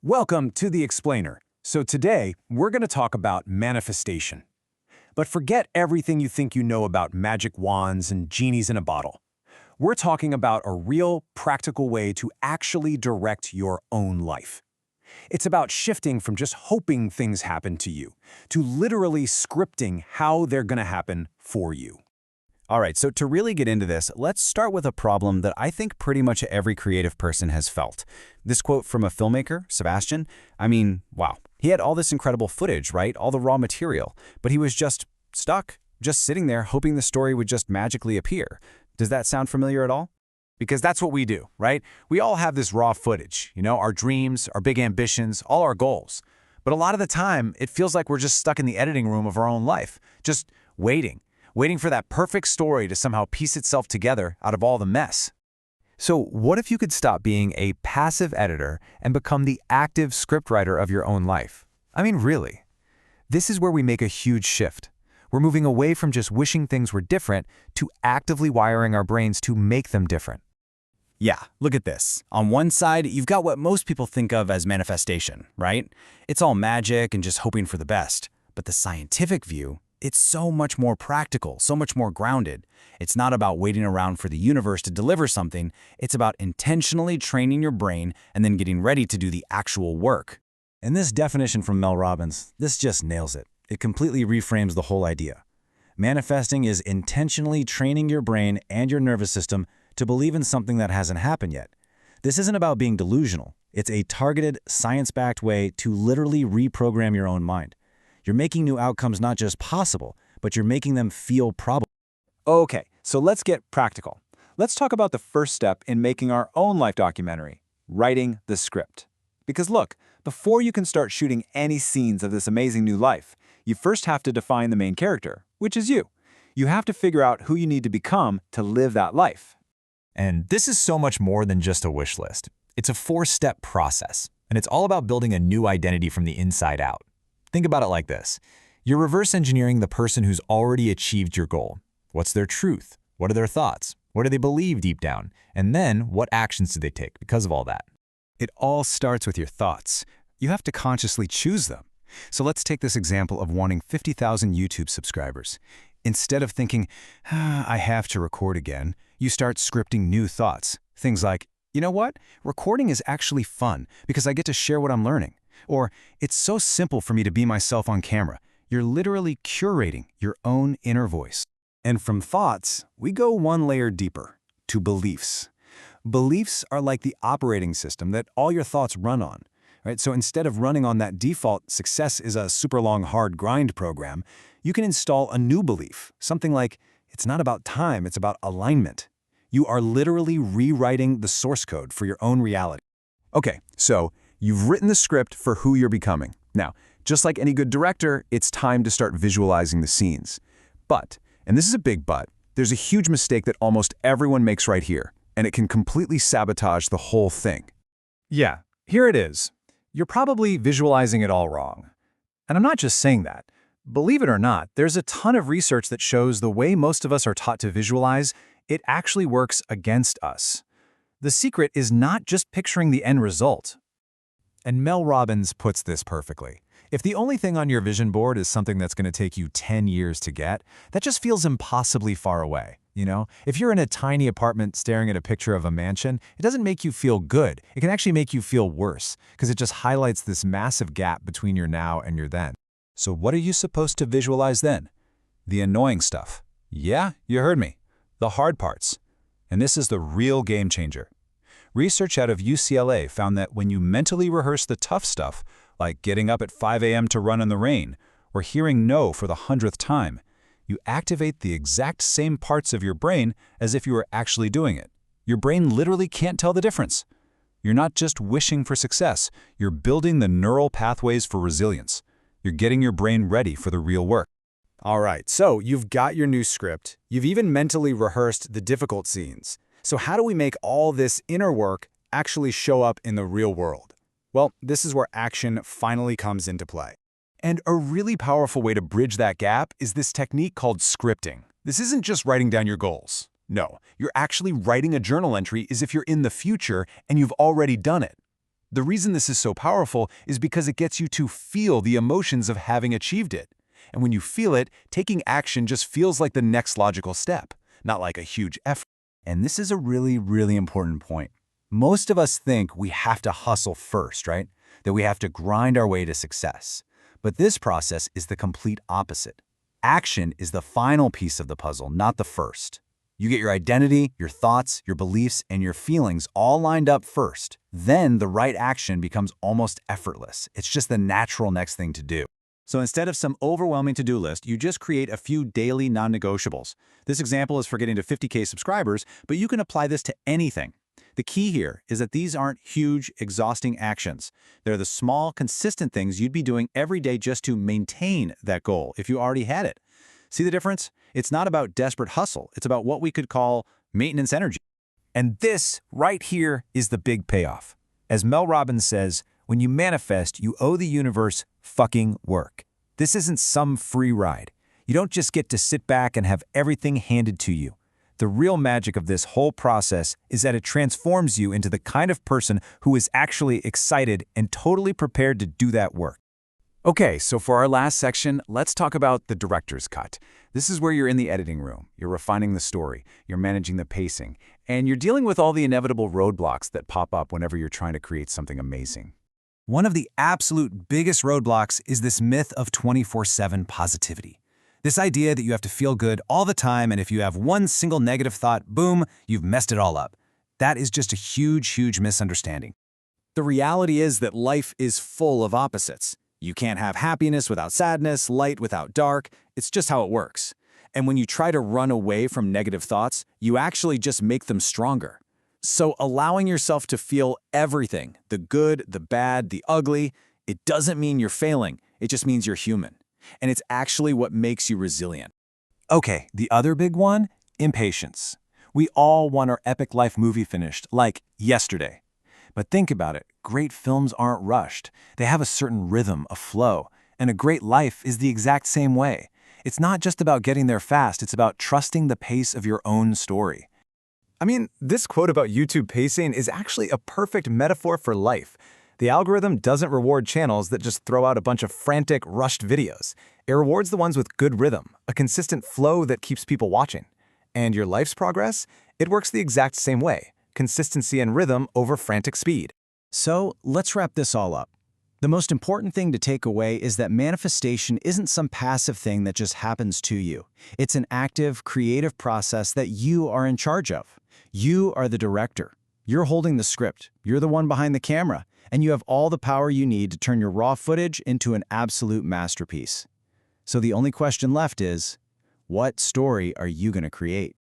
Welcome to The Explainer. So today, we're going to talk about manifestation. But forget everything you think you know about magic wands and genies in a bottle. We're talking about a real, practical way to actually direct your own life. It's about shifting from just hoping things happen to you, to literally scripting how they're going to happen for you. All right, so to really get into this, let's start with a problem that I think pretty much every creative person has felt. This quote from a filmmaker, Sebastian, wow. He had all this incredible footage, right? All the raw material, but he was just stuck, just sitting there hoping the story would just magically appear. Does that sound familiar at all? Because that's what we do, right? We all have this raw footage, our dreams, our big ambitions, all our goals. But a lot of the time, it feels like we're just stuck in the editing room of our own life, just waiting for that perfect story to somehow piece itself together out of all the mess. So what if you could stop being a passive editor and become the active scriptwriter of your own life? Really. This is where we make a huge shift. We're moving away from just wishing things were different to actively wiring our brains to make them different. Yeah, look at this. On one side, you've got what most people think of as manifestation, right? It's all magic and just hoping for the best. But the scientific view, it's so much more practical, so much more grounded. It's not about waiting around for the universe to deliver something. It's about intentionally training your brain and then getting ready to do the actual work. And this definition from Mel Robbins, this just nails it. It completely reframes the whole idea. Manifesting is intentionally training your brain and your nervous system to believe in something that hasn't happened yet. This isn't about being delusional. It's a targeted, science-backed way to literally reprogram your own mind. You're making new outcomes not just possible, but you're making them feel probable. Okay, so let's get practical. Let's talk about the first step in making our own life documentary, writing the script. Because look, before you can start shooting any scenes of this amazing new life, you first have to define the main character, which is you. You have to figure out who you need to become to live that life. And this is so much more than just a wish list. It's a 4-step process, and it's all about building a new identity from the inside out. Think about it like this. You're reverse engineering the person who's already achieved your goal. What's their truth? What are their thoughts? What do they believe deep down? And then what actions do they take because of all that? It all starts with your thoughts. You have to consciously choose them. So let's take this example of wanting 50,000 YouTube subscribers. Instead of thinking, I have to record again, you start scripting new thoughts. Things like, you know what? Recording is actually fun because I get to share what I'm learning. Or, it's so simple for me to be myself on camera. You're literally curating your own inner voice. And from thoughts, we go one layer deeper, to beliefs. Beliefs are like the operating system that all your thoughts run on. Right? So instead of running on that default, success is a super long, hard grind program, you can install a new belief, something like, it's not about time, it's about alignment. You are literally rewriting the source code for your own reality. Okay, so you've written the script for who you're becoming. Now, just like any good director, it's time to start visualizing the scenes. But, and this is a big but, there's a huge mistake that almost everyone makes right here, and it can completely sabotage the whole thing. Yeah, here it is. You're probably visualizing it all wrong. And I'm not just saying that. Believe it or not, there's a ton of research that shows the way most of us are taught to visualize, it actually works against us. The secret is not just picturing the end result. And Mel Robbins puts this perfectly. If the only thing on your vision board is something that's going to take you 10 years to get, that just feels impossibly far away. If you're in a tiny apartment staring at a picture of a mansion, it doesn't make you feel good. It can actually make you feel worse because it just highlights this massive gap between your now and your then. So what are you supposed to visualize then? The annoying stuff. Yeah, you heard me. The hard parts. And this is the real game changer. Research out of UCLA found that when you mentally rehearse the tough stuff, like getting up at 5 a.m. to run in the rain, or hearing no for the 100th time, you activate the exact same parts of your brain as if you were actually doing it. Your brain literally can't tell the difference. You're not just wishing for success, you're building the neural pathways for resilience. You're getting your brain ready for the real work. All right, so you've got your new script. You've even mentally rehearsed the difficult scenes. So how do we make all this inner work actually show up in the real world? Well, this is where action finally comes into play. And a really powerful way to bridge that gap is this technique called scripting. This isn't just writing down your goals. No, you're actually writing a journal entry as if you're in the future and you've already done it. The reason this is so powerful is because it gets you to feel the emotions of having achieved it. And when you feel it, taking action just feels like the next logical step, not like a huge effort. And this is a really, really important point. Most of us think we have to hustle first, right? That we have to grind our way to success. But this process is the complete opposite. Action is the final piece of the puzzle, not the first. You get your identity, your thoughts, your beliefs, and your feelings all lined up first. Then the right action becomes almost effortless. It's just the natural next thing to do. So instead of some overwhelming to-do list, you just create a few daily non-negotiables. This example is for getting to 50K subscribers, but you can apply this to anything. The key here is that these aren't huge, exhausting actions. They're the small, consistent things you'd be doing every day just to maintain that goal if you already had it. See the difference? It's not about desperate hustle. It's about what we could call maintenance energy. And this, right here, is the big payoff. As Mel Robbins says, when you manifest, you owe the universe fucking work. This isn't some free ride. You don't just get to sit back and have everything handed to you. The real magic of this whole process is that it transforms you into the kind of person who is actually excited and totally prepared to do that work. Okay, so for our last section, let's talk about the director's cut. This is where you're in the editing room, you're refining the story, you're managing the pacing, and you're dealing with all the inevitable roadblocks that pop up whenever you're trying to create something amazing. One of the absolute biggest roadblocks is this myth of 24/7 positivity. This idea that you have to feel good all the time, and if you have one single negative thought, boom, you've messed it all up. That is just a huge, huge misunderstanding. The reality is that life is full of opposites. You can't have happiness without sadness, light without dark. It's just how it works. And when you try to run away from negative thoughts, you actually just make them stronger. So allowing yourself to feel everything, the good, the bad, the ugly, it doesn't mean you're failing. It just means you're human. And it's actually what makes you resilient. Okay, the other big one, impatience. We all want our epic life movie finished, like yesterday. But think about it, great films aren't rushed. They have a certain rhythm, a flow, and a great life is the exact same way. It's not just about getting there fast, it's about trusting the pace of your own story. I mean, this quote about YouTube pacing is actually a perfect metaphor for life. The algorithm doesn't reward channels that just throw out a bunch of frantic, rushed videos. It rewards the ones with good rhythm, a consistent flow that keeps people watching. And your life's progress? It works the exact same way. Consistency and rhythm over frantic speed. So let's wrap this all up. The most important thing to take away is that manifestation isn't some passive thing that just happens to you. It's an active, creative process that you are in charge of. You are the director. You're holding the script. You're the one behind the camera. And you have all the power you need to turn your raw footage into an absolute masterpiece. So the only question left is, what story are you going to create?